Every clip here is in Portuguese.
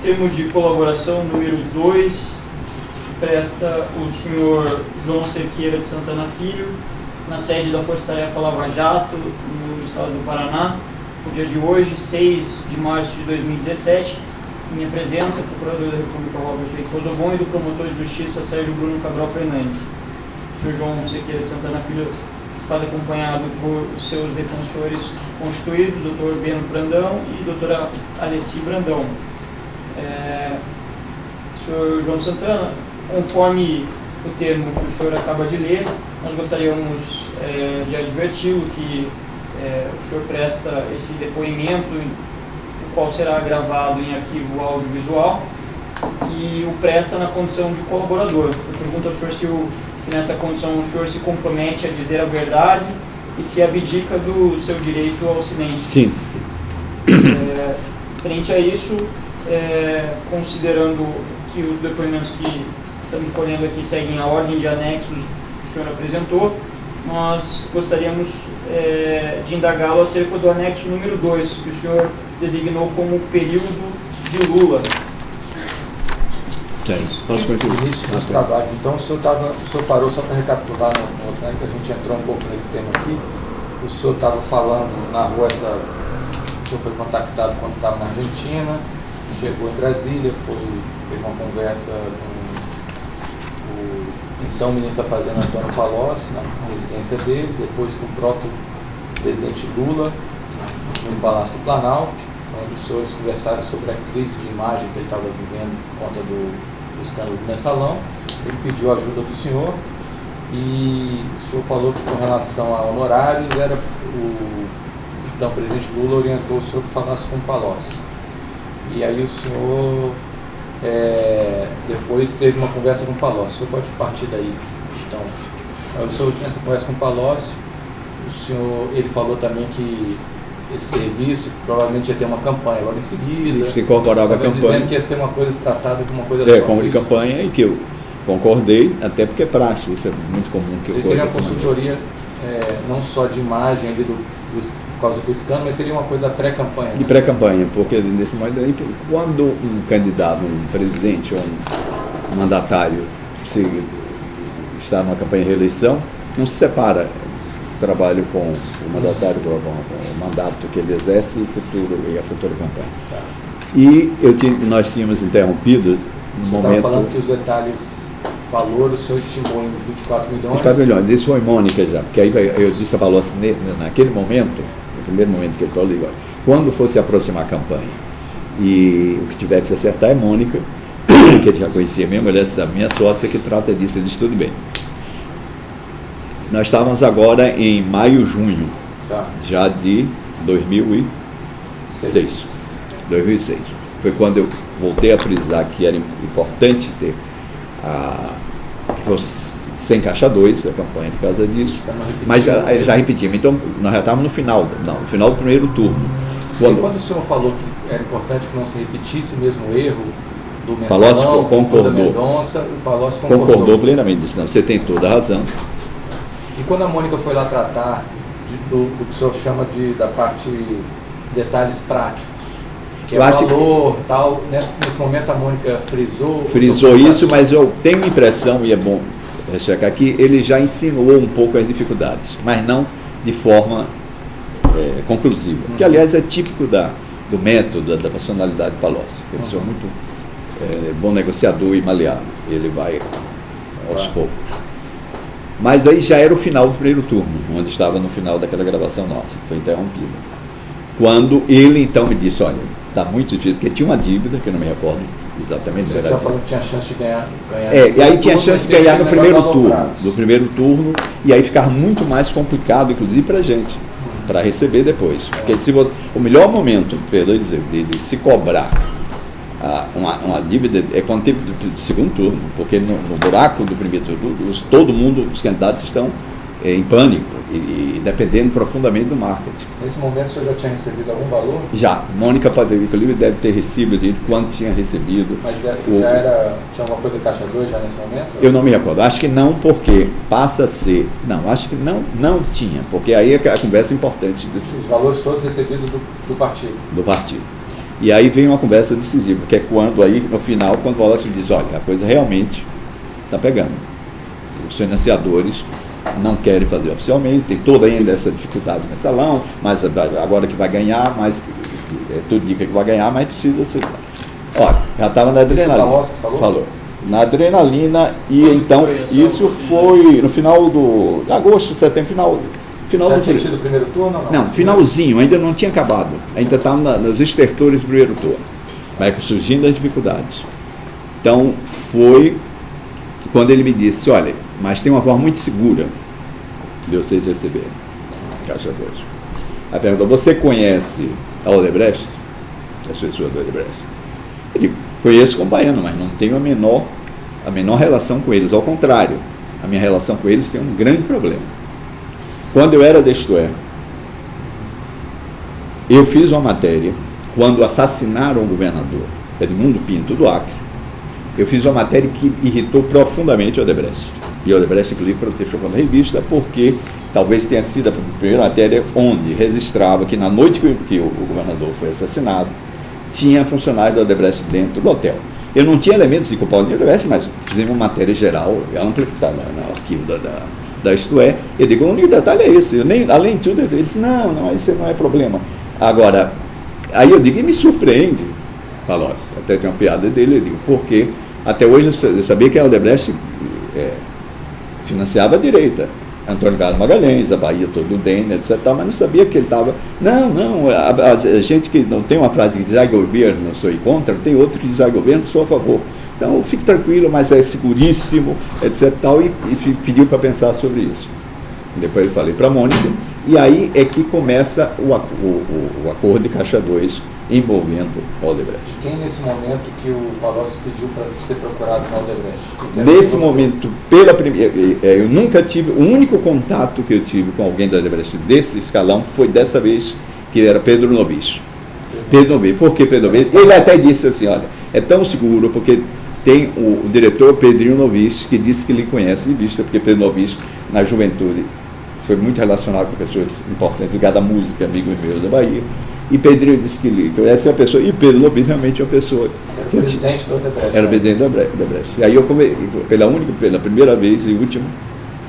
termo de colaboração número 2, presta o senhor João Cerqueira de Santana Filho, na sede da Força Tarefa Lava Jato, no estado do Paraná, no dia de hoje, 6 de março de 2017, em minha presença, Procurador da República Robert Rosobon e do Promotor de Justiça Sérgio Bruno Cabral Fernandes. O senhor João Cerqueira de Santana Filho se faz acompanhado por seus defensores constituídos, doutor Beno Brandão e doutora Alessi Brandão. Senhor João Santana, conforme o termo que o senhor acaba de ler, nós gostaríamos de adverti-lo que o senhor presta esse depoimento, o qual será gravado em arquivo audiovisual, e o presta na condição de colaborador. Eu pergunto ao senhor se nessa condição o senhor se compromete a dizer a verdade e se abdica do seu direito ao silêncio. Sim. Frente a isso, considerando que os depoimentos que estamos colhendo aqui seguem a ordem de anexos que o senhor apresentou, nós gostaríamos de indagá-lo acerca do anexo número 2, que o senhor designou como período de Lula. Posso continuar? No início dos trabalhos, então, o senhor parou, só para recapitular no outro, né, que a gente entrou um pouco nesse tema aqui, o senhor estava falando na rua, o senhor foi contactado quando estava na Argentina, chegou em Brasília, teve uma conversa com o então ministro da Fazenda, Antônio Palocci, na residência dele, depois com o próprio presidente Lula, no Palácio do Planalto, onde os senhores conversaram sobre a crise de imagem que ele estava vivendo por conta do escândalo do Mensalão. Ele pediu a ajuda do senhor e o senhor falou que, com relação a honorários, o então presidente Lula orientou o senhor que falasse com o Palocci. E aí o senhor depois teve uma conversa com o Palocci. O senhor pode partir daí. Então, o senhor tinha essa conversa com o Palocci, ele falou também que esse serviço provavelmente ia ter uma campanha logo em seguida. Se incorporava a campanha. Dizendo que ia ser uma coisa tratada como uma coisa só. Como de campanha, e que eu concordei, até porque é prático, isso é muito comum. Isso seria uma consultoria não só de imagem ali por causa do escândalo, mas seria uma coisa pré-campanha. De pré-campanha, porque nesse modo aí, quando um candidato, um presidente ou um mandatário está numa campanha de reeleição, não se separa trabalho com o mandatário, com o mandato que ele exerce e a futura campanha. Tá. E nós tínhamos interrompido no momento... Você estava falando que os detalhes, valor, o senhor estimou em 24 milhões. 24 milhões, isso foi Mônica já, porque aí eu disse a Palocci, naquele momento, no primeiro momento que ele falou, quando fosse aproximar a campanha, e o que tiver que se acertar é Mônica, que ele já conhecia mesmo, ela é essa minha sócia que trata disso, ele disse tudo bem. Nós estávamos agora em maio, junho, já de 2006. 2006. Foi quando eu voltei a frisar que era importante ter que fosse sem caixa 2, a campanha por causa disso. Mas já repetimos. Então, nós já estávamos no final do primeiro turno. Quando o senhor falou que era importante que não se repetisse mesmo o erro do Mensalão, concordou. Mendonça, o Palocci concordou plenamente. Disse, não, você tem toda a razão. E quando a Mônica foi lá tratar do que o senhor chama da parte detalhes práticos, que é valor, tal, nesse momento a Mônica frisou isso, mas eu tenho a impressão, e é bom checar aqui, ele já insinuou um pouco as dificuldades, mas não de forma conclusiva, que aliás é típico do método, da personalidade de Palocci, que ele é muito bom negociador e maleável, ele vai aos poucos. Mas aí já era o final do primeiro turno, onde estava no final daquela gravação nossa, que foi interrompida. Quando ele então me disse, olha, está muito difícil, porque tinha uma dívida, que eu não me recordo exatamente. Você já falou que tinha chance de ganhar e aí tinha chance de ganhar no primeiro turno, e aí ficava muito mais complicado, inclusive para a gente, para receber depois. Porque o melhor momento, de se cobrar uma dívida é quando teve do segundo turno, porque no buraco do primeiro turno, todo mundo, os candidatos estão em pânico e dependendo profundamente do marketing. Nesse momento o senhor já tinha recebido algum valor? Já. Mônica Padre-Inclusive deve ter recebido de quanto tinha recebido. Mas tinha alguma coisa caixa 2 já nesse momento? Eu não me recordo. Acho que não, porque passa a ser... Não, acho que não tinha, porque aí a conversa é importante. Os valores todos recebidos do partido? Do partido. E aí vem uma conversa decisiva, que é quando aí, no final, quando o Palocci diz, olha, a coisa realmente está pegando. Os financiadores não querem fazer oficialmente, tem toda ainda essa dificuldade no mensalão, mas agora que vai ganhar, mas tudo indica que vai ganhar, mas precisa ser. Olha, já estava na adrenalina. Isso o Palocci falou? Na adrenalina, e então isso foi no final de agosto, setembro, final Já do tinha tido o primeiro turno ou não, finalzinho, ainda não tinha acabado. Ainda estava nos estertores do primeiro turno. Mas surgindo as dificuldades. Então, foi quando ele me disse, olha, mas tem uma forma muito segura de vocês receberem Caixa 2. Aí perguntou, você conhece a Odebrecht? As pessoas da Odebrecht? Eu digo, conheço como baiano, mas não tenho a menor relação com eles. Ao contrário, a minha relação com eles tem um grande problema. Quando eu era da Isto É, eu fiz uma matéria, quando assassinaram o governador Edmundo Pinto do Acre, eu fiz uma matéria que irritou profundamente o Odebrecht. E o Odebrecht, inclusive, protestou contra a revista, porque talvez tenha sido a primeira matéria onde registrava que na noite que o governador foi assassinado, tinha funcionário da Odebrecht dentro do hotel. Eu não tinha elementos de culpar o Odebrecht, mas fizemos uma matéria geral, ampla, que está no arquivo da Isto É. Eu digo, o único detalhe é esse. Além de tudo, ele disse, não, isso não é problema. Agora, aí eu digo, e me surpreende, Palocci, até tem uma piada dele, eu digo, porque até hoje eu sabia que a Odebrecht financiava a direita. Antônio Carlos Magalhães, a Bahia todo o DEM, etc. Mas não sabia que ele estava. A gente que não tem uma frase que diz ai governo, sou contra, tem outro que diz ai governo, sou a favor. Então fique tranquilo, mas é seguríssimo, etc. E pediu para pensar sobre isso. Depois eu falei para a Mônica, e aí é que começa o acordo de Caixa 2 envolvendo a Odebrecht. Quem nesse momento que o Palocci pediu para ser procurado na Odebrecht? Nesse momento, pela primeira, eu nunca tive, o único contato que eu tive com alguém da Odebrecht desse escalão foi dessa vez, que era Pedro Nobis. Pedro Nobis. Por que Pedro Nobis? Ele até disse assim, olha, é tão seguro porque tem o diretor Pedrinho Nobis, que disse que ele conhece de vista, porque Pedro Nobis, na juventude, foi muito relacionado com pessoas importantes, ligadas à música, amigo meu da Bahia. E Pedrinho disse que ele conhece uma pessoa, e Pedro Nobis realmente é uma pessoa. Era o presidente da Odebrecht. Era o presidente da Odebrecht. E aí eu, pela primeira vez e última,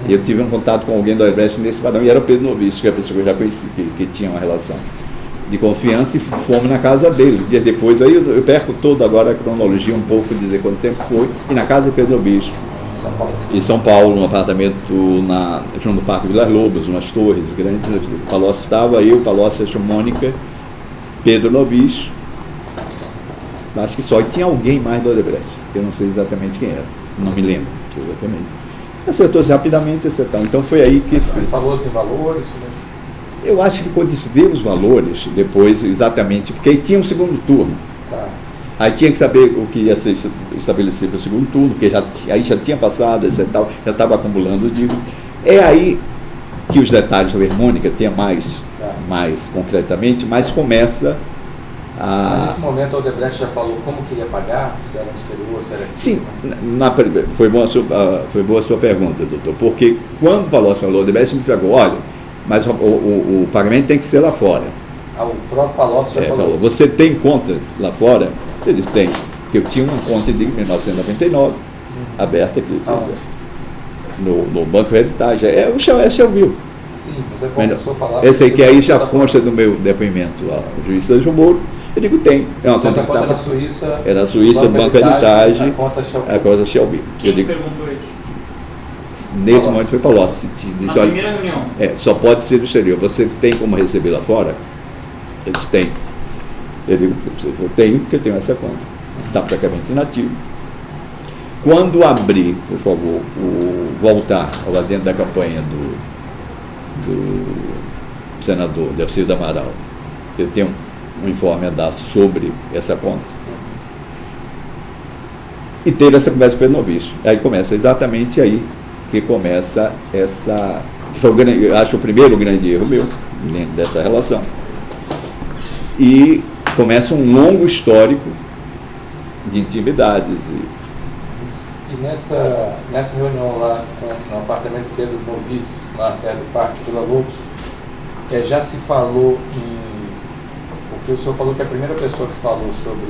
eu tive um contato com alguém da Odebrecht nesse padrão, e era o Pedro Nobis, que é a pessoa que eu já conheci, que tinha uma relação de confiança, e fomos na casa dele. Dias depois, aí eu perco toda agora a cronologia, um pouco, dizer quanto tempo foi, e na casa de Pedro Nobis, em São Paulo, um apartamento junto do Parque Vilas Lobos, umas torres grandes. O Palocci estava, eu, Palocci, a Mônica, Pedro Nobis, acho que só, e tinha alguém mais do Odebrecht, eu não sei exatamente quem era, não me lembro exatamente. Acertou-se rapidamente, acertou. Então foi aí que... Ele falou-se valores? Eu acho que quando se vê os valores, depois, exatamente, porque aí tinha um segundo turno. Tá. Aí tinha que saber o que ia ser estabelecido para o segundo turno, porque aí já tinha passado, etc. Já estava acumulando dívida. É aí que os detalhes sobre a Mônica tenha mais concretamente, mas começa a... Mas nesse momento a Odebrecht já falou como queria pagar, se era no exterior, se era aqui? Sim, foi boa a sua pergunta, doutor, porque quando o Palocci falou, a Odebrecht me falou, olha, mas o pagamento tem que ser lá fora. O próprio Palocci já falou. Você tem conta lá fora? Eles têm. Porque eu tinha uma conta de 1999, aberta aqui, no Banco Heritage. Essa eu vi. Sim, mas é bom que o senhor falar. Esse aí que aí já consta do meu depoimento ao juiz Sérgio Moro. Eu digo, tem. É uma Essa conta conta na Suíça. É na Suíça, Banco Heritage. A conta Shelby. Quem perguntou isso? Nesse momento foi Palocci. Na primeira reunião? Só pode ser do exterior. Você tem como receber lá fora? Eles têm. Eu digo, eu tenho, porque eu tenho essa conta. Está praticamente inativo. Quando abrir, por favor, voltar lá dentro da campanha do senador Delcídio do Amaral, eu tenho um informe a dar sobre essa conta. E teve essa conversa com o Pedro Nobis. Aí começa exatamente aí que começa essa... que foi eu acho o primeiro grande erro meu dentro dessa relação. E começa um longo histórico de intimidades. E nessa reunião lá no apartamento de Pedro Nobis, lá perto do Parque Vila Lobos, já se falou em... porque porque o senhor falou que a primeira pessoa que falou sobre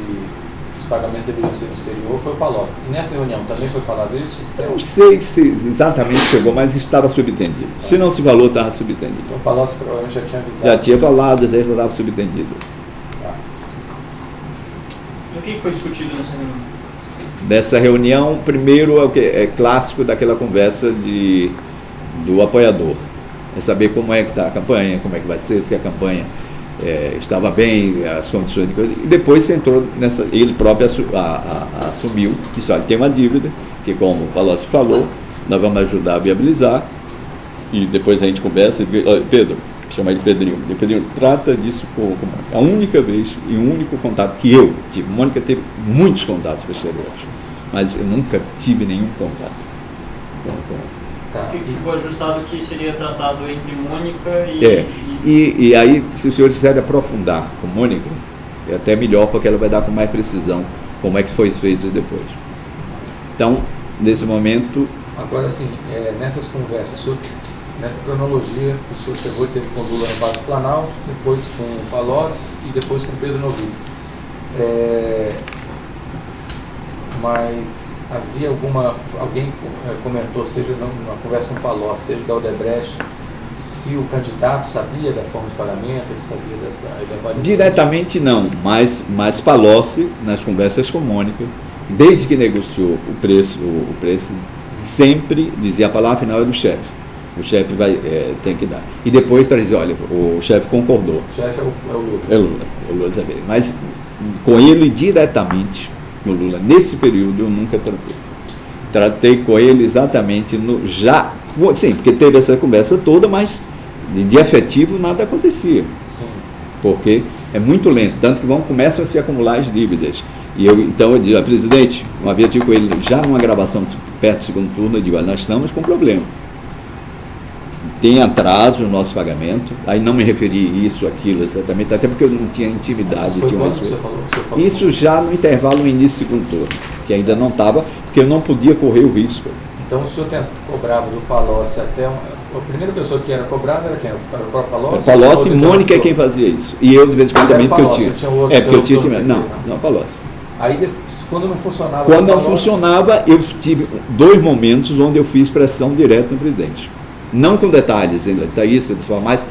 os pagamentos deveriam ser no exterior foi o Palocci. E nessa reunião também foi falado isso? Eu não sei se exatamente chegou, mas estava subentendido. Se não se falou, estava subentendido. Então o Palocci provavelmente já tinha avisado. Já tinha falado, já estava subentendido. E o que foi discutido nessa reunião? Nessa reunião, primeiro é o que é clássico daquela conversa do apoiador. É saber como é que está a campanha, como é que vai ser, se a campanha estava bem, as condições de coisa. E depois você entrou nessa, ele próprio assumiu, disse, olha, tem uma dívida, que como o Palocci falou, nós vamos ajudar a viabilizar, e depois a gente conversa, e olha, Pedro, chama ele Pedrinho, trata disso como a única vez e o único contato que eu tive. Mônica teve muitos contatos posteriores, mas eu nunca tive nenhum contato. O que ficou ajustado que seria tratado entre Mônica e aí, se o senhor quiser aprofundar com Mônica, é até melhor, porque ela vai dar com mais precisão como é que foi feito depois. Então, nesse momento... Agora sim, nessas conversas, nessa cronologia, o senhor chegou e teve com o Lula no Palácio Planalto, depois com o Palocci e depois com o Pedro Noviço. Mas havia alguém comentou, seja numa conversa com o Palocci, seja da Odebrecht, se o candidato sabia da forma de pagamento, ele sabia dessa irregularidade? Diretamente não, mas Palocci, nas conversas com Mônica, desde que negociou o preço sempre dizia a palavra final é do chefe. O chefe tem que dar. E depois trazia, olha, o chefe concordou. O chefe é o Lula. É o Lula também. Mas com ele diretamente, o Lula, nesse período, eu nunca tratei. Tratei com ele exatamente sim, porque teve essa conversa toda, mas de efetivo nada acontecia. Sim. Porque é muito lento, tanto que começam a se acumular as dívidas. E então eu digo, presidente, uma vez eu tive com ele já numa gravação perto do segundo turno, eu digo, olha, nós estamos com problema. Tem atraso no nosso pagamento, aí não me referi isso, aquilo, exatamente, até porque eu não tinha intimidade. Isso foi quando você falou? Isso já no intervalo, no início do segundo turno, que ainda não estava, porque eu não podia correr o risco. Então o senhor cobrava do Palocci até... A primeira pessoa que era cobrada era quem? Era o próprio Palocci? O Palocci e Mônica é quem fazia isso. E eu, de vez em quando, também, porque eu tinha. Porque eu tinha... Não, Palocci. Aí, quando não funcionava... Quando não funcionava, eu tive 2 momentos onde eu fiz pressão direta no presidente. Não com detalhes, está isso, mas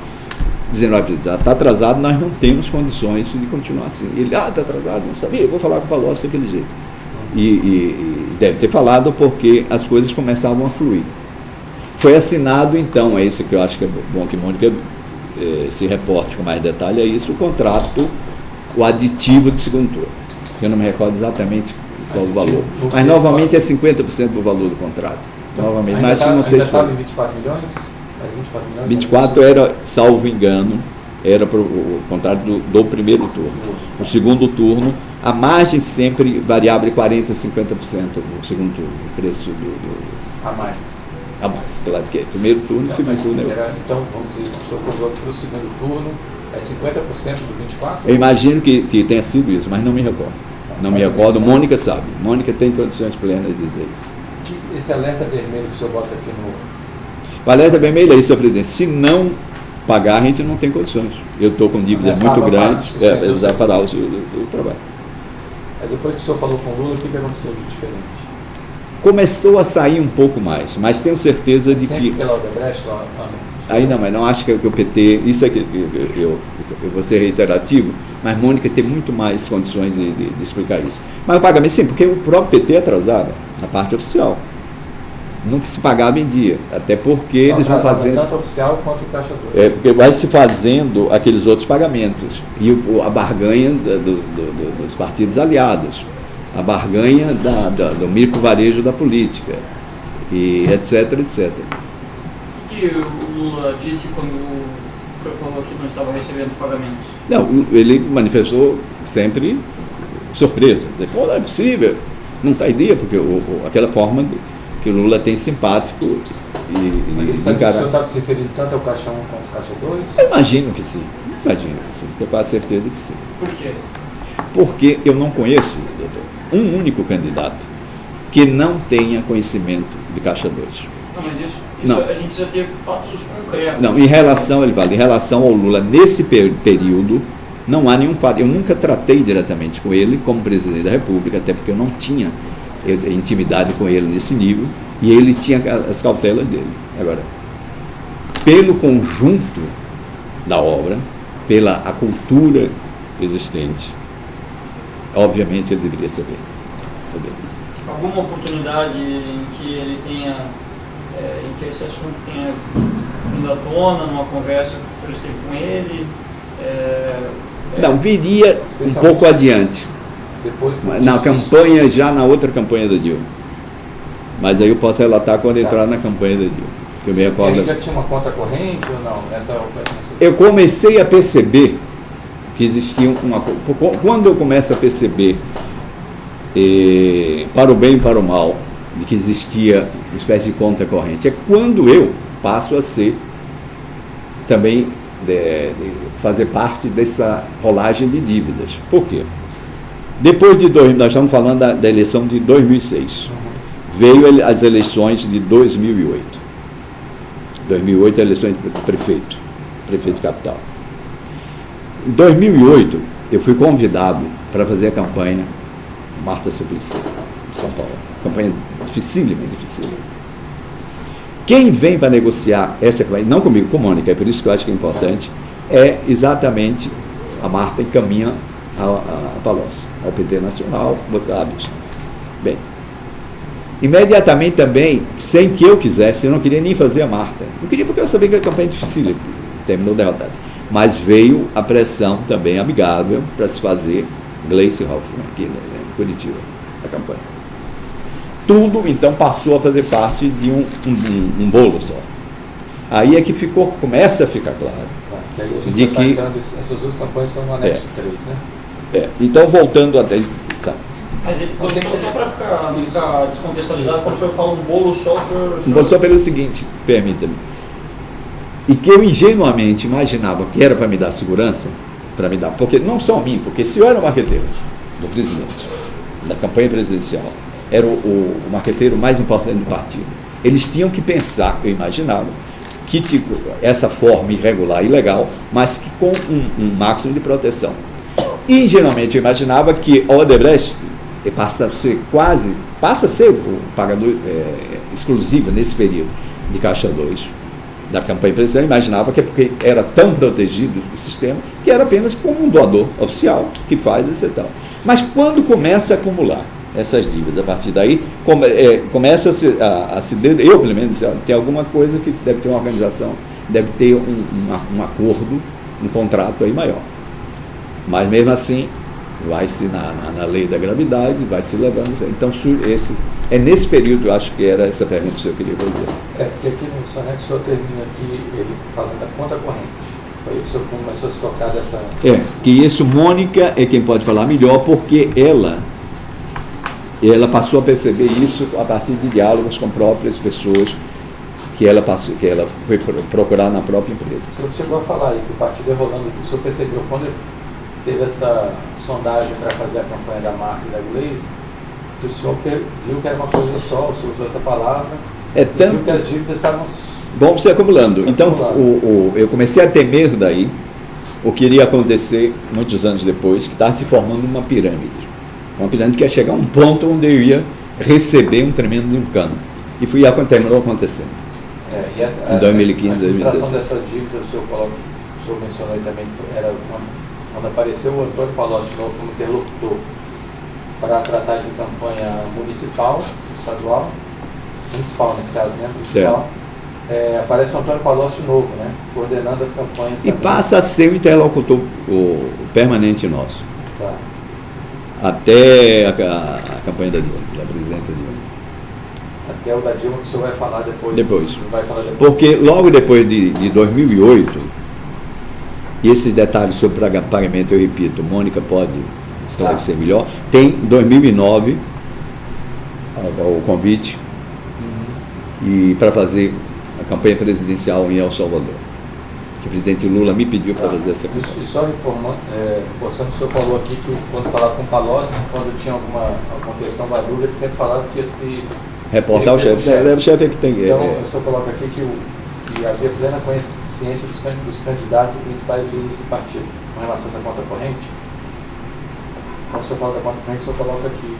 dizendo, olha, presidente, está atrasado, nós não temos condições de continuar assim. Ele, está atrasado, não sabia, eu vou falar com o Palocci daquele jeito. E deve ter falado porque as coisas começavam a fluir. Foi assinado, então, é isso que eu acho que é bom que Mônica se reporte com mais detalhe, é isso, o contrato, o aditivo de segundo turno. Eu não me recordo exatamente qual o valor. Mas, novamente, é 50% do valor do contrato. Novamente, mas não sei se foi. Ainda estava em 24 milhões? Era 24 milhões? 24 era, salvo engano, era o contrato do primeiro turno. O segundo turno, a margem sempre variava de 40% a 50% no segundo turno, o preço A mais. A mais, claro que é. Primeiro turno e segundo turno. Então, vamos dizer, o senhor cobrou para o segundo turno, é 50% do 24? Eu imagino que tenha sido isso, mas não me recordo. Não me recordo, Mônica sabe. Mônica tem condições plenas de dizer isso. Esse alerta vermelho que o senhor bota aqui no... O alerta vermelho é isso, presidente. Se não pagar, a gente não tem condições. Eu estou com dívidas muito grandes, usar para o trabalho. Aí depois que o senhor falou com o Lula, o que aconteceu de diferente? Começou a sair um pouco mais, mas tenho certeza de que... pela Odebrecht? Ainda mais, não acho que o PT... Isso aqui, eu vou ser reiterativo, mas Mônica tem muito mais condições de explicar isso. Mas o pagamento, sim, porque o próprio PT atrasava na parte oficial. Nunca se pagava em dia, até porque eles vão fazendo... Tanto oficial quanto o Caixa 2. Porque vai se fazendo aqueles outros pagamentos. E a barganha dos partidos aliados, a barganha do micro varejo da política, e etc, etc. O que o Lula disse quando o senhor falou que não estava recebendo pagamentos? Não, ele manifestou sempre surpresa. Pô, não é possível, não está em dia, porque aquela forma que o Lula tem simpático Mas ele sabe que o senhor estava se referindo tanto ao Caixa 1 quanto ao Caixa 2? Eu imagino que sim, tenho quase certeza que sim. Por quê? Porque eu não conheço, doutor, um único candidato que não tenha conhecimento de Caixa 2. Não, mas isso Não. A gente precisa ter fatos concretos. Não, em relação ao Lula, nesse período, não há nenhum fato. Eu nunca tratei diretamente com ele como presidente da República, até porque eu não tinha intimidade com ele nesse nível, e ele tinha as cautelas dele. Agora, pelo conjunto da obra, pela a cultura existente, obviamente ele deveria saber disso. Alguma oportunidade em que ele tenha, em que esse assunto tenha vindo à tona, numa conversa que o senhor esteve com ele? Não, viria um pouco adiante. Depois Na campanha, já na outra campanha da Dilma. Mas aí eu posso relatar quando entrar na campanha da Dilma. Que eu me recordo. Ele já tinha uma conta corrente ou não? Eu comecei a perceber que existia uma... Quando eu começo a perceber, para o bem e para o mal, de que existia uma espécie de conta corrente, é quando eu passo a ser também de fazer parte dessa rolagem de dívidas. Por quê? Depois de nós estamos falando da eleição de 2006. Veio as eleições de 2008. 2008 a eleição de prefeito de capital. Em 2008, eu fui convidado para fazer a campanha Marta Suplicy, de São Paulo. Campanha dificílima. Quem vem para negociar essa campanha, não comigo, com Mônica, é por isso que eu acho que é importante, é exatamente a Marta encaminha a Palocci, ao PT Nacional, bem. Imediatamente também, sem que eu quisesse, eu não queria nem fazer a Marta. Não queria porque eu sabia que a campanha é difícil, terminou derrotada. Mas veio a pressão também amigável para se fazer Gleice Hoffmann, aqui em Curitiba, a campanha. Tudo, então, passou a fazer parte de um bolo só. Aí é que começa a ficar claro. Que aí a gente está entrando, essas duas campanhas estão no anexo 3, né? Então, voltando até... Tá. Mas só para ficar descontextualizado, quando o senhor fala um bolo só, o senhor... Um bolo só pelo seguinte, permita-me. E que eu ingenuamente imaginava que era para me dar segurança, porque não só a mim, porque se eu era o marqueteiro do presidente, da campanha presidencial, era o marqueteiro mais importante do partido, eles tinham que pensar, eu imaginava, que tipo, essa forma irregular e ilegal, mas que com um máximo de proteção. Ingenuamente eu imaginava que a Odebrecht passa a ser o pagador exclusivo nesse período de Caixa 2 da campanha presidencial. Eu imaginava que é porque era tão protegido o sistema que era apenas como um doador oficial que faz esse tal. Mas quando começa a acumular essas dívidas, a partir daí começa a se eu pelo menos tem alguma coisa que deve ter uma organização, deve ter um acordo, um contrato aí maior. Mas mesmo assim vai-se na lei da gravidade, vai se levando. Então é nesse período, eu acho que era essa pergunta que eu queria fazer. Porque aqui no soneto o senhor termina aqui ele falando da conta corrente. Foi o que o senhor começou a se tocar dessa... Que isso, Mônica é quem pode falar melhor, porque ela passou a perceber isso a partir de diálogos com próprias pessoas que ela foi procurar na própria empresa. O senhor chegou a falar aí que o partido é rolando, o senhor percebeu quando ele teve essa sondagem para fazer a campanha da Marta e da Gleice, que o senhor viu que era uma coisa só, o senhor usou essa palavra, viu que as dívidas estavam... Vamos se acumulando. Então, eu comecei a ter medo daí, o que iria acontecer muitos anos depois, que estava se formando uma pirâmide. Uma pirâmide que ia chegar a um ponto onde eu ia receber um tremendo de um cano. E terminou acontecendo. E essa, em 2015, a administração dessa dívida, o senhor mencionou aí também, era quando apareceu o Antônio Palocci de novo como interlocutor para tratar de campanha municipal, estadual, municipal nesse caso, né? Municipal. Aparece o Antônio Palocci de novo, né? Coordenando as campanhas. E passa a ser o interlocutor permanente nosso. Tá. Até a campanha da Dilma, da presidenta Dilma. Até o da Dilma que o senhor vai falar depois. Vai falar depois. Porque logo depois de 2008, e esses detalhes sobre pagamento, eu repito, Mônica pode esclarecer melhor, tem 2009 o convite e para fazer a campanha presidencial em El Salvador. Que o presidente Lula me pediu para fazer essa campanha. E só reforçando, o senhor falou aqui que quando falava com o Palocci, quando tinha alguma questão, uma dúvida, ele sempre falava que ia se... Reportar o chefe. O chefe é que tem... Então, o senhor coloca aqui que havia plena consciência dos candidatos e principais líderes do partido, com com relação a essa conta corrente, quando você fala da conta corrente, você coloca aqui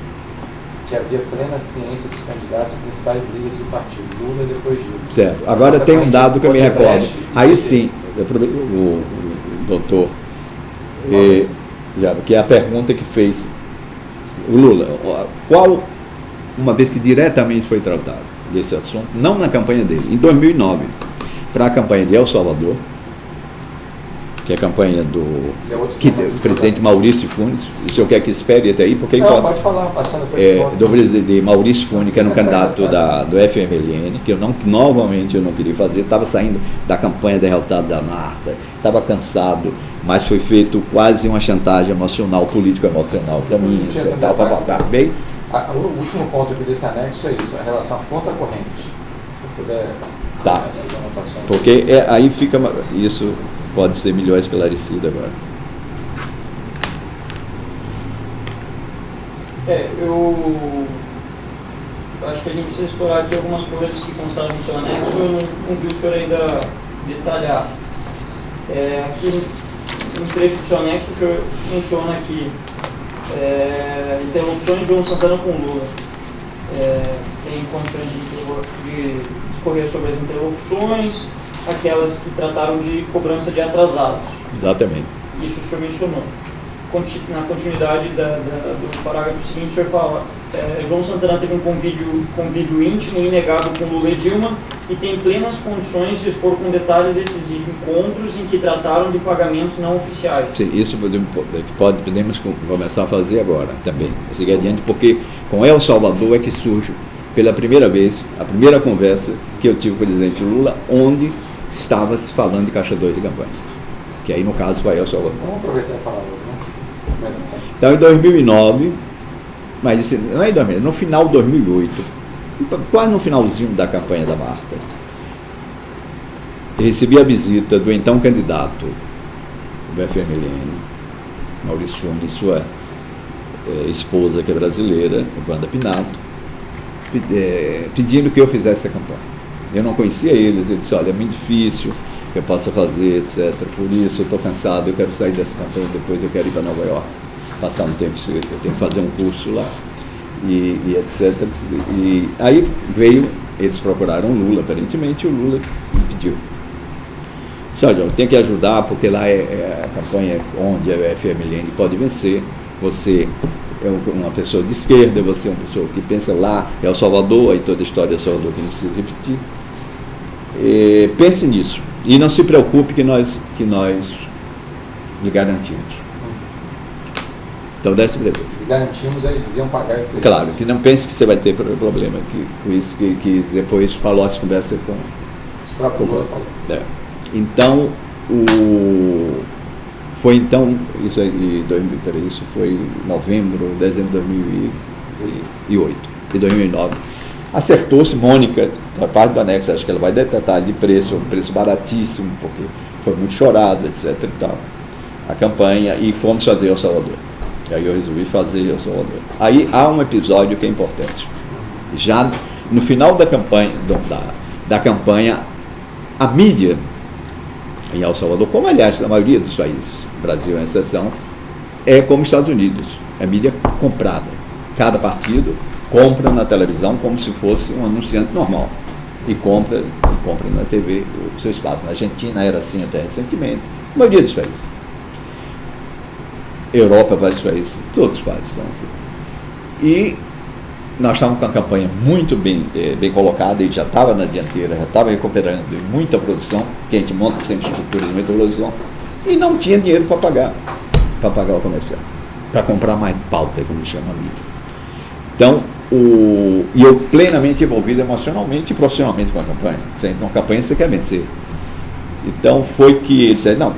que havia plena ciência dos candidatos e principais líderes do partido, Lula e depois Gil. Certo. Agora tem um dado que eu me recordo. Aí sim, o doutor, que é a pergunta que fez o Lula, qual, uma vez que diretamente foi tratado desse assunto, não na campanha dele, em 2009, para a campanha de El Salvador, que é a campanha do presidente Maurício Funes, o senhor quer que espere até aí? Porque não, pode falar, passando por do presidente de Maurício Funes, que era um candidato do FMLN, que novamente eu não queria fazer, estava saindo da campanha derrotada da Marta, estava cansado, mas foi feito quase uma chantagem emocional, político-emocional para mim, etc. Bem, o último ponto aqui desse anexo é isso, a relação à conta corrente. Se puder, tá. Porque aí fica isso. Pode ser melhor esclarecido agora. Eu acho que a gente precisa explorar aqui algumas coisas que constaram no seu anexo, eu não vi o senhor ainda detalhar. Aqui no trecho do seu anexo, o senhor menciona aqui interlocuções de João Santana com Lula. Tem condições de discorrer sobre as interlocuções, aquelas que trataram de cobrança de atrasados. Exatamente. Isso o senhor mencionou. Na continuidade do parágrafo seguinte, o senhor fala: João Santana teve um convívio íntimo e inegável com Lula e Dilma e tem plenas condições de expor com detalhes esses encontros em que trataram de pagamentos não oficiais. Sim, isso podemos começar a fazer agora também, seguir adiante, porque com El Salvador é que surge pela primeira vez, a primeira conversa que eu tive com o presidente Lula, onde estava se falando de caixa 2 de campanha, que aí no caso foi El Salvador. Vamos aproveitar e falar né? Então em 2009, mas isso não é em 2009, no final de 2008, quase no finalzinho da campanha da Marta, eu recebi a visita do então candidato do FMLN, Maurício Funes, e sua esposa, que é brasileira, Wanda Pinato, pedindo que eu fizesse a campanha. Eu não conhecia eles, ele disse: olha, é muito difícil que eu possa fazer, etc. Por isso eu estou cansado, eu quero sair dessa campanha, depois eu quero ir para Nova York, passar um tempo, eu tenho que fazer um curso lá, e etc. E aí eles procuraram o Lula, aparentemente, e o Lula me pediu. Disse: olha, eu tenho que ajudar, porque lá é a campanha onde a FMLN pode vencer, você é uma pessoa de esquerda, você é uma pessoa que pensa lá, é o Salvador, aí toda a história é o Salvador que não precisa repetir. Pense nisso e não se preocupe que nós lhe garantimos. Então desse preocupe. E garantimos, eles diziam pagar esse. Claro, que não pense que você vai ter problema com isso, que depois Palocci conversa com. Os próprios Lula falou. Então, foi então, isso aí, isso foi dezembro de 2008, de 2009. Acertou-se, Mônica, da parte do anexo, acho que ela vai detalhar de preço, um preço baratíssimo, porque foi muito chorado, etc. e tal, a campanha, e fomos fazer El Salvador. E aí eu resolvi fazer El Salvador. Aí há um episódio que é importante. Já no final da campanha, a mídia em El Salvador, como aliás na maioria dos países, Brasil é uma exceção, é como Estados Unidos, é mídia comprada. Cada partido compra na televisão como se fosse um anunciante normal e compra na TV o seu espaço. Na Argentina era assim até recentemente, a maioria dos países. Europa, vários países, todos os países são assim. E nós estávamos com a campanha muito bem colocada, e já estava na dianteira, já estava recuperando muita produção, que a gente monta sempre estrutura de muita produção, e não tinha dinheiro para pagar o comercial, para comprar mais pauta, como chama a mídia. Então, e eu plenamente envolvido emocionalmente e profissionalmente com a campanha. Uma campanha você quer vencer. Então foi que ele disse: não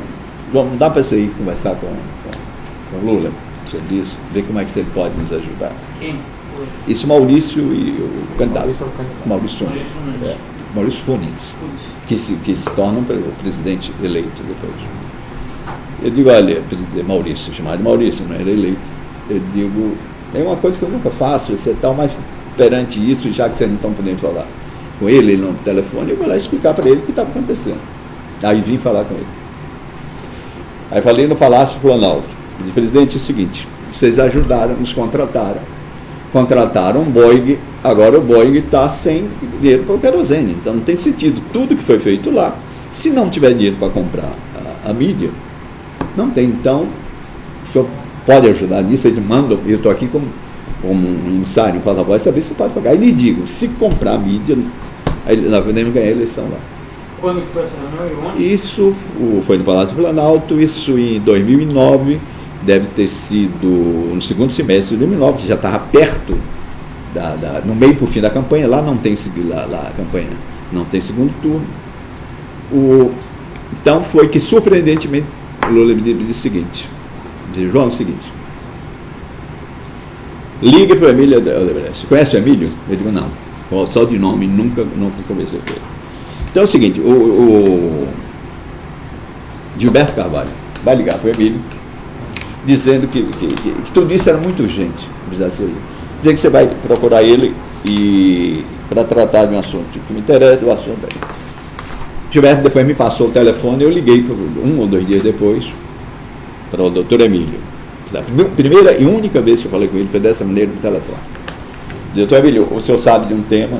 dá para você ir conversar com o Lula sobre isso, ver como é que ele pode nos ajudar. Quem? Isso, Maurício e o candidato. Maurício Funes. Maurício Funes. Que se torna o presidente eleito depois. Eu digo: olha, Maurício, chamado de Maurício, não era eleito. Eu digo: é uma coisa que eu nunca faço, você tal, mas perante isso, já que vocês não estão podendo falar com ele no telefone, eu vou lá explicar para ele o que estava acontecendo. Aí vim falar com ele. Aí falei no Palácio Planalto. Disse, presidente, é o seguinte, vocês ajudaram, nos contrataram um Boeing, agora o Boeing está sem dinheiro para o querosene, então não tem sentido. Tudo que foi feito lá, se não tiver dinheiro para comprar a mídia, não tem. Então, o senhor pode ajudar nisso, eles mandam, eu estou aqui como um emissário, um porta-voz, saber se pode pagar. E lhe digo, se comprar a mídia, aí nós podemos ganhar a eleição lá. Quando que foi essa reunião e onde? Isso foi no Palácio Planalto, isso em 2009, deve ter sido no segundo semestre de 2009, que já estava perto, no meio para o fim da campanha. Lá não tem lá a campanha, não tem segundo turno. Então foi que, surpreendentemente, o Lula me disse o seguinte, João, é o seguinte, liga para o Emílio Odebrecht. Conhece o Emílio? Eu digo, não, só de nome, nunca conversei com ele. Então é o seguinte, o Gilberto Carvalho vai ligar para o Emílio, dizendo que tudo isso era muito urgente, dizer que você vai procurar ele para tratar de um assunto que me interessa, o assunto aí. Gilberto depois me passou o telefone, eu liguei 1 ou 2 dias depois para o doutor Emílio. A primeira e única vez que eu falei com ele foi dessa maneira no telefone. Doutor Emílio, o senhor sabe de um tema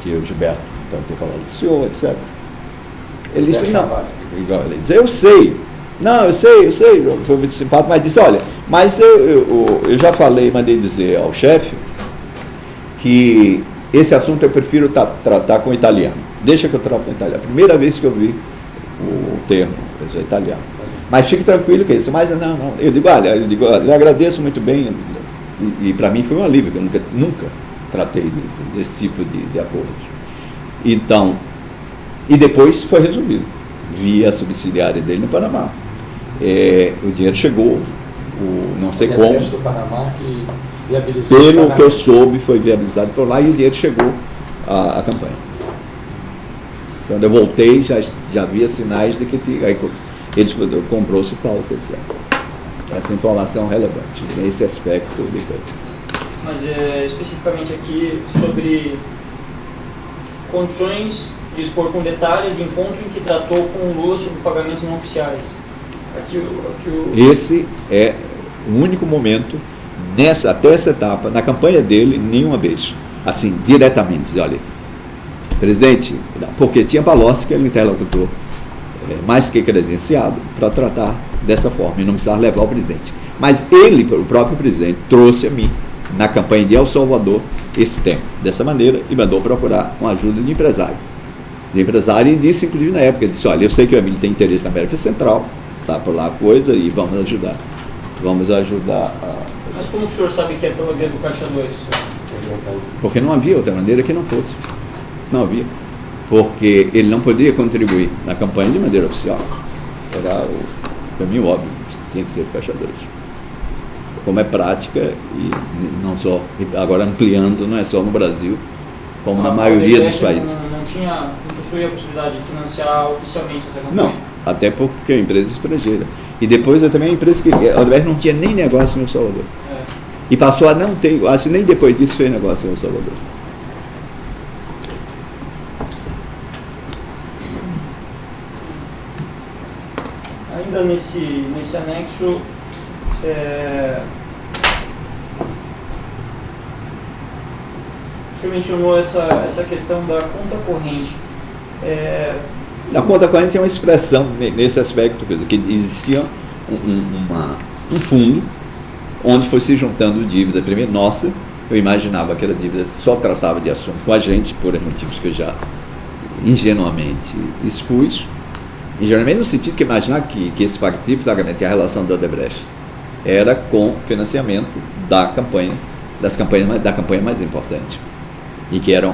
que o Gilberto pode ter falado do senhor, etc. Ele disse, não. Ele disse, eu sei. Não, eu sei, foi muito simpático, mas disse, olha, mas eu já falei, mandei dizer ao chefe que esse assunto eu prefiro tratar com o italiano. Deixa que eu trato com o italiano. A primeira vez que eu vi o termo italiano. Mas fique tranquilo que é isso. Mas não. Eu digo, olha, eu agradeço muito bem, e para mim foi um alívio, que eu nunca tratei desse tipo de acordo. Então, e depois foi resolvido, via a subsidiária dele no Panamá. O dinheiro chegou, não sei como. Do Panamá que viabilizou. Pelo que eu soube, foi viabilizado por lá e o dinheiro chegou à campanha. Quando eu voltei, já havia sinais de que eles comprou-se pauta, etc. Essa informação relevante, nesse aspecto de coisa. Mas especificamente aqui sobre condições de expor com detalhes encontro em que tratou com o Lula sobre pagamentos não oficiais. Esse é o único momento, até essa etapa, na campanha dele, nenhuma vez, assim, diretamente, dizer, olha, presidente, porque tinha Palocci, que era um interlocutor mais que credenciado para tratar dessa forma, e não precisava levar o presidente. Mas ele, o próprio presidente, trouxe a mim, na campanha de El Salvador, esse tema, dessa maneira, e mandou procurar uma ajuda de empresário. E disse, inclusive na época, disse, olha, eu sei que o Emílio tem interesse na América Central, está por lá a coisa, e vamos ajudar. Mas como o senhor sabe que é pela via do Caixa 2? Porque não havia outra maneira que não fosse. Não havia. Porque ele não poderia contribuir na campanha de maneira oficial. Era o caminho óbvio, tinha que ser do Caixa 2. Como é prática, e não só, agora ampliando, não é só no Brasil, como na maioria dos países. Não possuía a possibilidade de financiar oficialmente essa campanha? Não, até porque é uma empresa estrangeira. E depois é também uma empresa que a Odebrecht não tinha nem negócio em El Salvador. E passou a não ter, acho que nem depois disso fez negócio em El Salvador. Ainda nesse anexo, o senhor mencionou essa questão da conta corrente. A conta corrente é uma expressão nesse aspecto, que existia um fundo onde foi se juntando dívida. Primeiro, nossa, eu imaginava que a dívida só tratava de assunto com a gente, por motivos que eu já ingenuamente expus, e geralmente no sentido que imaginar que esse tipo de pagamento, que a relação da Odebrecht era com financiamento da campanha mais importante, e que era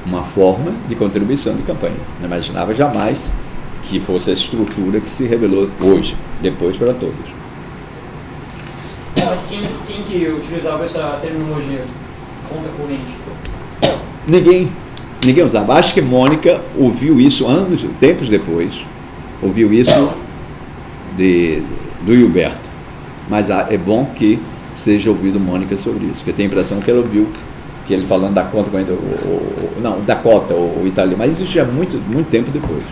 uma forma de contribuição de campanha. Não imaginava jamais que fosse a estrutura que se revelou hoje, depois para todos. Mas quem que utilizava essa terminologia, conta corrente? Ninguém usava. Acho que Mônica ouviu isso tempos depois, ouviu isso do Gilberto. Mas é bom que seja ouvido Mônica sobre isso, porque tem a impressão que ela ouviu que ele falando da conta, da cota, o italiano, mas isso já é muito tempo depois.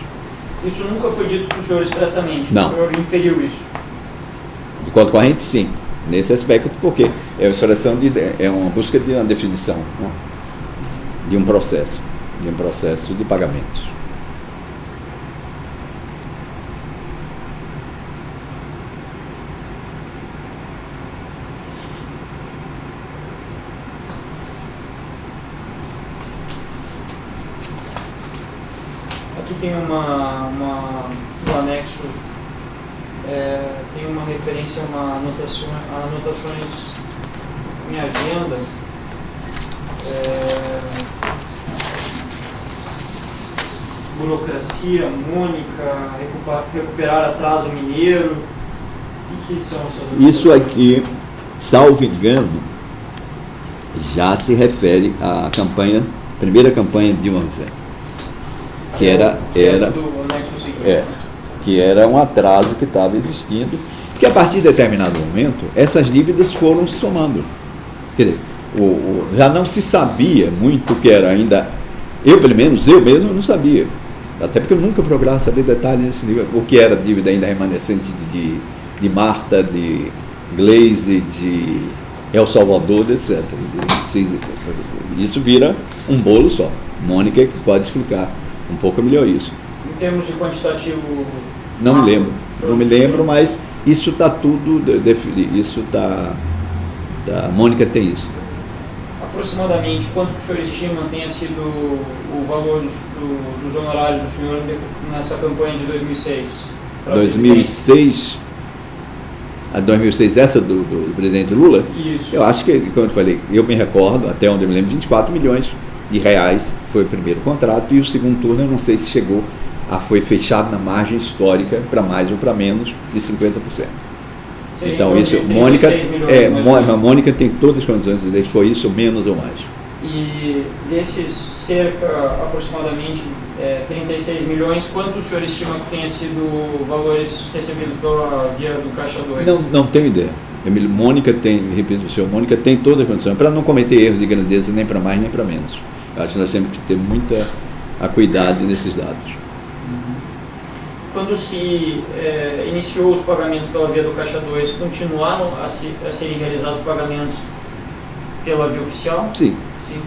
Isso nunca foi dito para o senhor expressamente? Não. O senhor inferiu isso? De conta corrente, sim. Nesse aspecto, porque é uma busca de uma definição, né? de um processo de pagamentos. Aqui tem no anexo, tem uma referência a anotações em agenda. Burocracia, Mônica, recuperar atraso mineiro. O que são essas anotações? Isso aqui, salvo engano, já se refere à primeira campanha de Dilma Rousseff. Que era um atraso que estava existindo, que a partir de determinado momento, essas dívidas foram se somando. Quer dizer, já não se sabia muito o que era ainda, eu mesmo não sabia, até porque eu nunca procurava saber detalhes desse livro, o que era dívida ainda remanescente de Marta, de Gleisi, de El Salvador, etc. Isso vira um bolo só. Mônica que pode explicar um pouco melhor isso. Em termos de quantitativo... Não me lembro, mas isso está tudo definido. A Mônica tem isso. Aproximadamente, quanto que o senhor estima tenha sido o valor dos honorários do senhor nessa campanha de 2006? 2006, essa do presidente Lula? Isso. Eu acho que, como eu falei, eu me recordo, até onde eu me lembro, 24 milhões de reais foi o primeiro contrato, e o segundo turno eu não sei se foi fechado na margem histórica para mais ou para menos de 50%. Seria então isso, Mônica tem todas as condições de dizer que foi isso, menos ou mais. E desses cerca, aproximadamente, 36 milhões, quanto o senhor estima que tenha sido valores recebidos pela via do Caixa 2? Não tenho ideia. Mônica tem todas as condições, para não cometer erros de grandeza nem para mais nem para menos. Acho que nós temos que ter muita cuidado nesses dados. Quando se iniciou os pagamentos pela via do Caixa 2, continuaram a serem realizados pagamentos pela via oficial? Sim.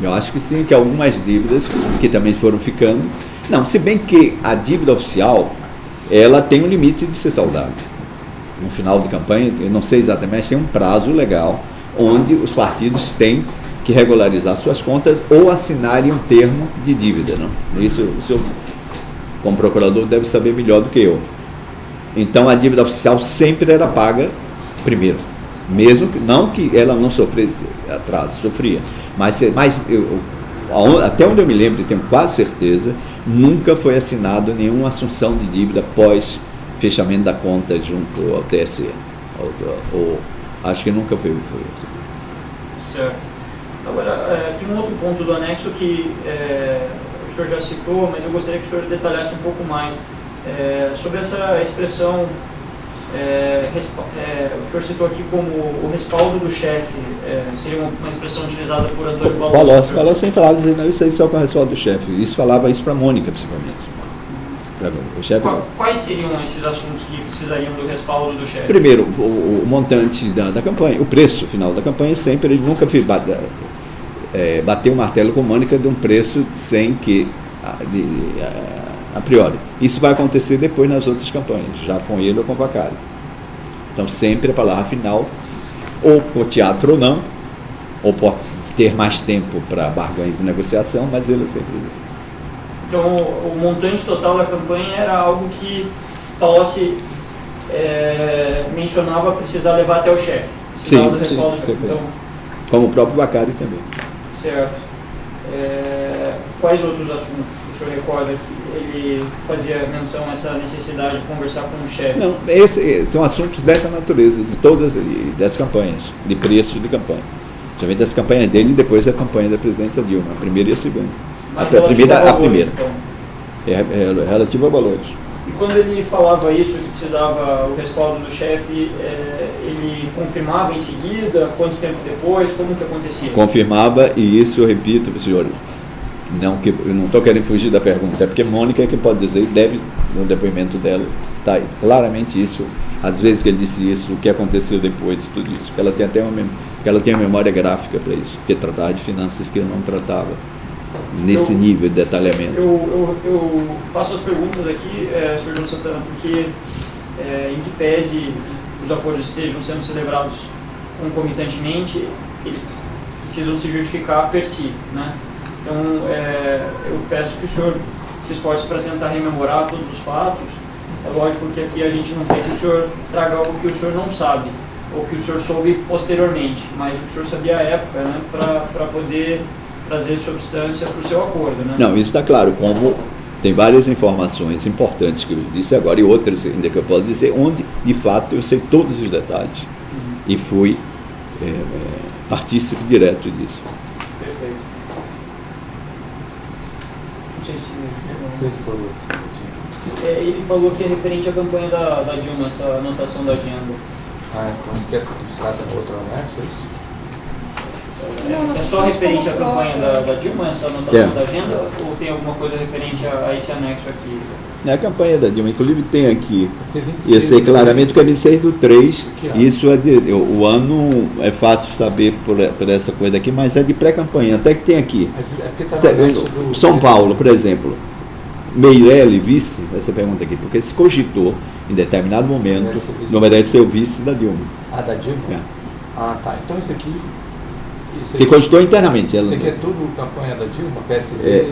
Eu acho que sim, que algumas dívidas que também foram ficando. Não, se bem que a dívida oficial, ela tem um limite de ser saldada. No final de campanha, eu não sei exatamente, mas tem um prazo legal onde os partidos têm que regularizar suas contas ou assinarem um termo de dívida. Não? Isso o senhor, como procurador, deve saber melhor do que eu. Então a dívida oficial sempre era paga primeiro, mesmo que não que ela não sofresse atraso, sofria, mas até onde eu me lembro e tenho quase certeza, nunca foi assinado nenhuma assunção de dívida pós fechamento da conta junto ao TSE. Acho que nunca foi isso. Certo. Agora, tem um outro ponto do anexo que o senhor já citou, mas eu gostaria que o senhor detalhasse um pouco mais sobre essa expressão. O senhor citou aqui como o respaldo do chefe, seria uma expressão utilizada por Antônio Palocci. Palocci sem falar, dizendo isso aí só com o respaldo do chefe. Isso falava isso para a Mônica, principalmente. Quais seriam esses assuntos que precisariam do respaldo do chefe? Primeiro, o montante da campanha, o preço final da campanha, sempre ele nunca bateu o martelo com Mônica de um preço sem que, a priori. Isso vai acontecer depois nas outras campanhas, já com ele ou com o Vacari. Então, sempre a palavra final, ou com teatro ou não, ou pode ter mais tempo para barganha e negociação, mas ele sempre diz. Então, o montante total da campanha era algo que Palocci mencionava precisar levar até o chefe. Sim, do respaldo. Então, como o próprio Vacari também. Certo. Quais outros assuntos o senhor recorda que ele fazia menção a essa necessidade de conversar com o chefe? Não, são assuntos dessa natureza, de todas das campanhas, de preço de campanha. Principalmente das campanhas dele e depois da campanha da presidência Dilma, a primeira e a segunda. A primeira. É relativo a valores. E quando ele falava isso, que precisava o respaldo do chefe, ele confirmava em seguida? Quanto tempo depois? Como que acontecia? Confirmava, e isso eu repito para o senhor, Não, que eu não estou querendo fugir da pergunta, é porque Mônica é que pode dizer, deve, no depoimento dela, está claramente isso, às vezes que ele disse isso, o que aconteceu depois, tudo isso, que ela tem até ela tem uma memória gráfica para isso, porque tratava de finanças que eu não tratava nesse nível de detalhamento. Eu faço as perguntas aqui, Sr. João Santana, porque em que pese os acordos estejam sendo celebrados concomitantemente, eles precisam se justificar per si, né? Então, eu peço que o senhor se esforce para tentar rememorar todos os fatos. É lógico que aqui a gente não quer que o senhor traga algo que o senhor não sabe, ou que o senhor soube posteriormente, mas o que o senhor sabia à época, né, para poder trazer substância para o seu acordo, né? Não, isso está claro, como tem várias informações importantes que eu disse agora, e outras ainda que eu posso dizer, onde, de fato, eu sei todos os detalhes, e fui partícipe direto disso. Perfeito. Não sei se... ele falou que é referente à campanha da Dilma, essa anotação da agenda. Então quer buscar também outro anexo? É só referente à campanha da Dilma, essa anotação da agenda, ou tem alguma coisa referente a esse anexo aqui? A campanha da Dilma, inclusive tem aqui, 26, eu sei claramente que é 26/3, ano? isso o ano é fácil saber por essa coisa aqui, mas é de pré-campanha, até que tem aqui. São Paulo, por exemplo, Meirelles, vice, essa pergunta aqui, porque se cogitou em determinado momento, não merece ser o vice da Dilma. Ah, da Dilma? É. Ah, tá. Então isso aqui... Se cogitou internamente. Isso aqui é tudo campanha da Dilma, PSD?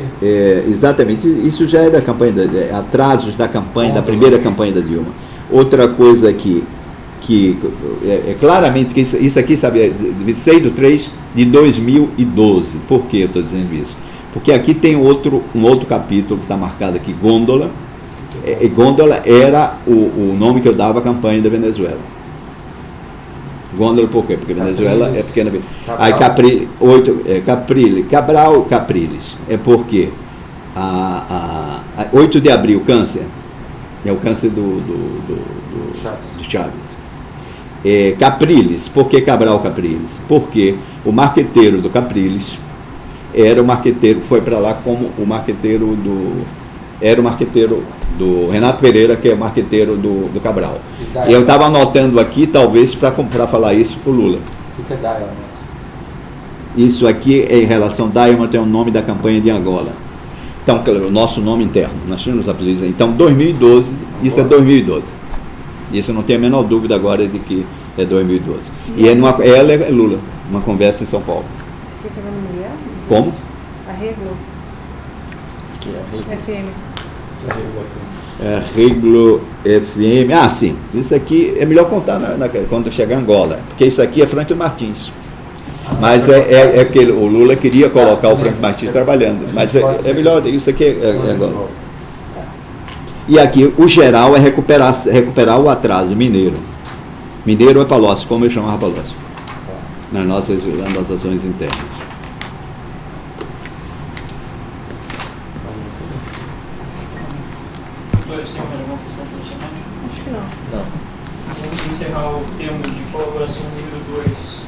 Exatamente, isso já é da campanha, atrasos da campanha, da primeira campanha da Dilma. Outra coisa que claramente, que isso aqui, sabe, é 26/3 de 2012. Por que eu estou dizendo isso? Porque aqui tem um outro capítulo que está marcado aqui, Gôndola. Gôndola era o nome que eu dava à campanha da Venezuela. Gôndola por quê? Porque Venezuela é pequena. Aí Capriles. É porque 8 de abril, câncer. É o câncer do Chaves. Capriles. Por que Cabral Capriles? Porque o marqueteiro do Capriles era o marqueteiro, foi para lá como o marqueteiro era o marqueteiro do Renato Pereira, que é o marqueteiro do Cabral. E eu estava anotando aqui, talvez, para falar isso para o Lula. O que é Diamond? Isso aqui é em relação, Diamond é o nome da campanha de Angola. Então, o nosso nome interno, nós tínhamos apelidos. Então, 2012, isso é 2012. Isso eu não tenho a menor dúvida agora de que é 2012. E ela é Lula, uma conversa em São Paulo. Você fica no Miguel? Como? Arreglo. FM. Arreglo FM. Ah, sim. Isso aqui é melhor contar quando chegar em Angola, porque isso aqui é Franklin Martins. Mas que o Lula queria colocar o Franklin Martins trabalhando. Mas é melhor, isso aqui é Angola. E aqui o geral é recuperar o atraso mineiro. Mineiro é Palocci, como eu chamava Palocci, nas nossas anotações internas. Acho que não. Vamos encerrar o termo de colaboração número 2.